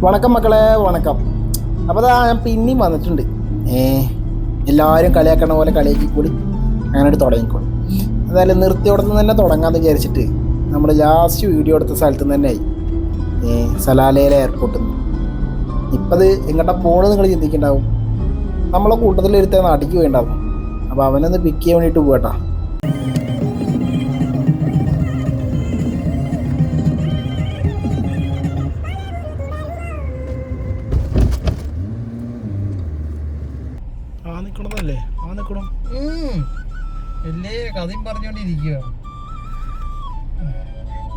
വണക്കം മക്കളെ, വണക്കം. അപ്പോൾ ഞാൻ പിന്നെയും വന്നിട്ടുണ്ട്. എല്ലാവരും കളിയാക്കണ പോലെ കളിയാക്കിക്കൂടി അങ്ങനെ തുടങ്ങിക്കോളും. എന്തായാലും നിർത്തിയോടത്ത് നിന്ന് തന്നെ തുടങ്ങാമെന്ന് വിചാരിച്ചിട്ട് നമ്മൾ ലാസ്റ്റ് വീഡിയോ എടുത്ത സ്ഥലത്ത് നിന്ന് തന്നെ ആയി, സലാലയിലെ എയർപോർട്ടിൽ നിന്ന്. ഇപ്പം അത് എങ്ങോട്ടാ പോകണമെന്ന് നിങ്ങൾ ചിന്തിക്കുന്നുണ്ടാവും. നമ്മളെ കൂട്ടത്തിലൊരുത്ത നാട്ടിലേക്ക് പോയിണ്ടാവും. അപ്പോൾ അവനൊന്ന് പിക്ക് ചെയ്യാൻ വേണ്ടിയിട്ട് പോകട്ടാ. നിക്കണതല്ലേ നിക്കണം വലിയ കഥയും പറഞ്ഞോണ്ടിരിക്കുക.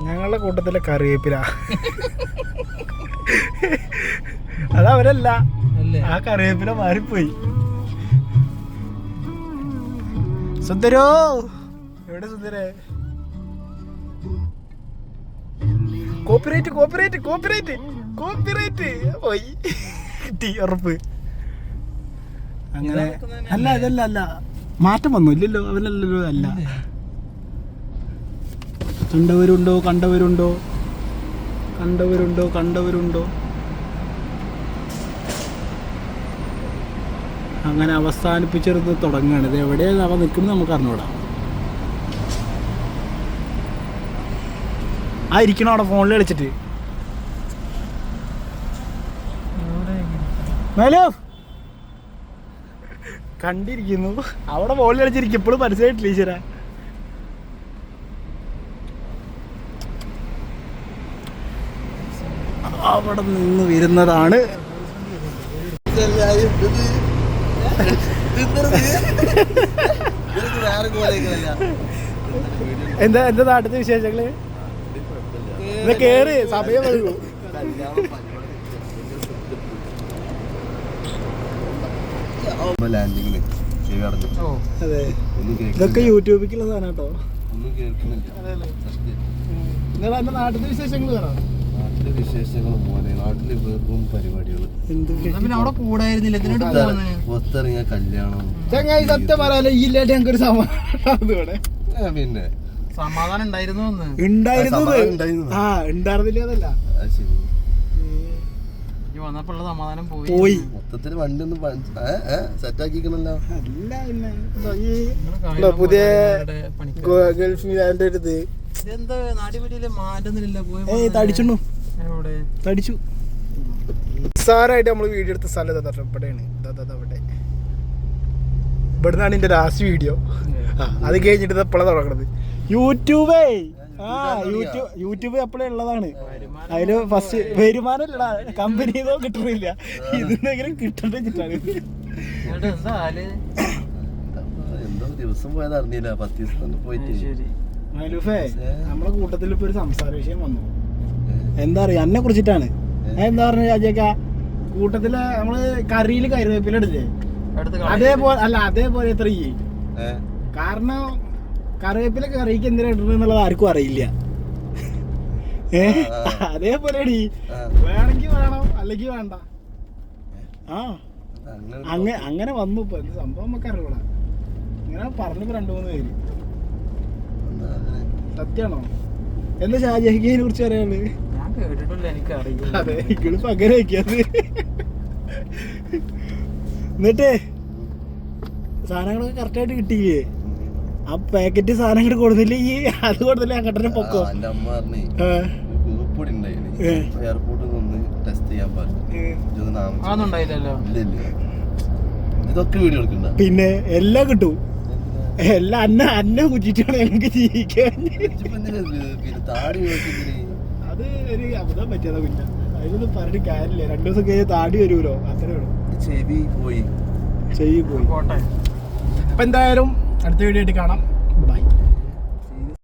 ഞങ്ങളുടെ കൂട്ടത്തിലെ കറിവേപ്പില അതവരല്ല, ആ കറിവേപ്പില മാറിപ്പോയി. സുന്ദരോ, എവിടെ സുന്ദരേ? കോപ്പിറൈറ്റ് കോപ്പിറൈറ്റ് കോപ്പിറൈറ്റ് കോപ്പിറൈറ്റ് പോയി, കിട്ടി ഉറപ്പ്. അങ്ങനെ അല്ല, ഇതല്ല, അല്ല, മാറ്റം വന്നു. ഇല്ലല്ലോ, അവനല്ലല്ലോ. അല്ല, കണ്ടവരുണ്ടോ കണ്ടവരുണ്ടോ കണ്ടവരുണ്ടോ കണ്ടവരുണ്ടോ? അങ്ങനെ അവസാനിപ്പിച്ചെടുത്ത് തുടങ്ങുകയാണ്. ഇത് എവിടെയാണ് അവ നിൽക്കുന്നത് നമുക്ക് അറിഞ്ഞൂടാ. ആ ഇരിക്കണം അവിടെ ഫോണിൽ കളിച്ചിട്ട്. ഹലോ, കണ്ടിരിക്കുന്നു അവിടെ ഫോണിൽ കളിച്ചിരിക്കും. ഇപ്പോഴും മനസ്സിലായിട്ടില്ല ഈശ്വരാ. അവിടെ നിന്ന് വരുന്നതാണ് എന്താ നാട്ടിലത്തെ വിശേഷങ്ങള്? കേറി സമയം വഴുകും. അതെ, ഇതൊക്കെ യൂട്യൂബിലുള്ള സാധനം കേട്ടോ. നിങ്ങൾ എന്റെ നാട്ടിലെ വിശേഷങ്ങൾ പറയാം. ചങ്ങായി സത്യം പറയാലോ, ഇല്ലാണ്ട് ഞങ്ങൾക്ക് ഒരു സമാധാനം. പിന്നെ സമാധാനം ഉണ്ടായിരുന്നു. ഉണ്ടായിരുന്നില്ല, അതല്ല വന്നപ്പോഴുള്ള സമാധാനം പോയി. മൊത്തത്തിൽ വണ്ടി ഒന്ന് സെറ്റ് ആക്കിക്കണല്ലോ. അല്ല, പുതിയ ഗൾഫിൽ തടിച്ചു സാറായിട്ട് നമ്മള് വീഡിയോ എടുത്ത സ്ഥലം ഇവിടെയാണ്. ഇവിടെ ഇവിടുന്നാണ് എന്റെ ലാസ്റ്റ് വീഡിയോ. അത് കഴിഞ്ഞിട്ട് എപ്പോഴാണ് തുടങ്ങണത്? യൂട്യൂബ് എപ്പോഴും ഉള്ളതാണ്. അതില് ഫസ്റ്റ് വരുമാനമില്ലടാ, കമ്പനിന്നോ കിട്ടുന്നില്ല. ഇതെന്തെങ്കിലും കിട്ടണ്ടേ ചിട്ടാണ്. എന്തോ ദിവസം പോയത് അറിഞ്ഞില്ല. 10 ദിവസം പോയിട്ട് മലൂഫേ, നമ്മളെ കൂട്ടത്തിൽ ഇപ്പൊ ഒരു സംസാര വിഷയം വന്നു. എന്താ പറയാ, എന്നെ കുറിച്ചിട്ടാണ്. എന്താ പറഞ്ഞ രാജേക്ക, കൂട്ടത്തില് നമ്മള് കറിയില് കറിവേപ്പില ഇടില്ലേ, അതേപോലെ അല്ല, അതേപോലെ എത്ര കാരണം കറിവേപ്പില കറിക്ക് എന്തിനാ ഇടുന്നത് എന്നുള്ളത് ആർക്കും അറിയില്ല. അതേപോലെ വേണമെങ്കിൽ വേണം, അല്ലെങ്കിൽ വേണ്ട. അങ്ങനെ വന്നു. ഇപ്പൊ എന്ത് സംഭവം നമുക്ക് അറിയൂടാ. ഇങ്ങനെ പറഞ്ഞപ്പോ 2-3 പേര്. സത്യാണോ? എന്താ ഷാജഹിനെ കുറിച്ച് പറയാനുള്ളത്? ഞാൻ കേട്ടിട്ടില്ല, എനിക്കറിയില്ല. അതെ, ഇങ്ങള് പകരം വയ്ക്കാത്. എന്നിട്ടേ സാധനങ്ങളൊക്കെ കറക്റ്റായിട്ട് കിട്ടിയില്ലേ? ആ പാക്കറ്റ് സാധനങ്ങൾ കൊടുത്തില്ലേ? അത് കൊടുത്തില്ലേ? അങ്ങോട്ടന്നെ പൊക്കോ. എയർപോർട്ടിൽ നിന്ന് ടെസ്റ്റ് ചെയ്യാൻ പറഞ്ഞു. ഇതൊക്കെ വീഡിയോ എടുക്കണ്ട. പിന്നെ എല്ലാം കിട്ടും. എല്ലാം അന്നെ കുറ്റിട്ടാണ് ഞങ്ങൾക്ക് ജീവിക്കാൻ. അത് ഒരു അബദ്ധം പറ്റിയതാ. പിന്നെ അതിനൊന്നും പറഞ്ഞിട്ട് കാര്യമില്ല. 2 ദിവസം കഴിഞ്ഞ് താടി വരുമല്ലോ, അത്രേ ഉള്ളൂ. ചെവി പോയി. അപ്പൊ എന്തായാലും അടുത്ത വീഡിയോ ആയിട്ട് കാണാം. ബൈ.